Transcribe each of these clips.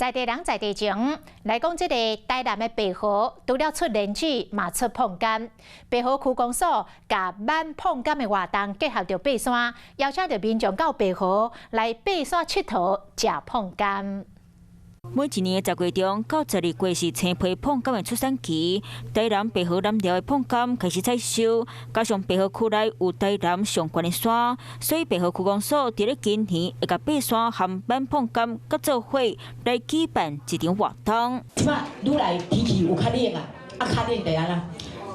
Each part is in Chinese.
在地人在地情来讲，这个台南的白河除了出冷气，嘛出碰柑。白河区公所甲挽碰柑的活动结合着爬山，邀请着民众到白河来爬山佚佗、食碰柑。每一年的10月中到12月是青皮碰柑的出产期，台南白河南寮的碰柑开始采收，加上白河区内有台南上悬的山，所以白河区公所伫咧今年会甲爬山和挽碰柑佮做伙来举办一场活动。即摆愈来天气有较冷啊，较冷就安啦。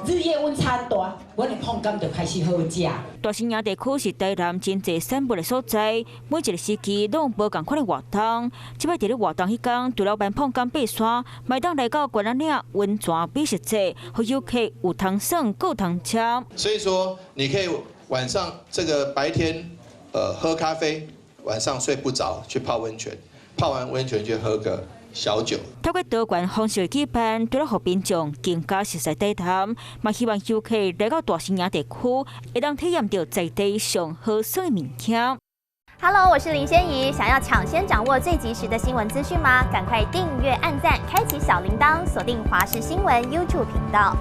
日夜温差大，阮的碰柑就开始好食。大兴营地区是台南真济散步的所在，每一个时期拢有无共款的活动。即摆伫咧活动迄天，除了挽碰柑爬山，麦当来到关仔岭温泉美食节，和游客有通耍，有通吃。所以说，你可以晚上这个白天喝咖啡，晚上睡不着去泡温泉，泡完温泉去喝个小酒。透过多元方式举办，除了互民众更加熟悉台南，嘛希望游客来到大兴营地区，会当体验到在地上好耍的物件。Hello， 我是林仙怡。想要抢先掌握最及时的新闻资讯吗？赶快订阅、按赞、开启小铃铛，锁定华视新闻 YouTube 频道。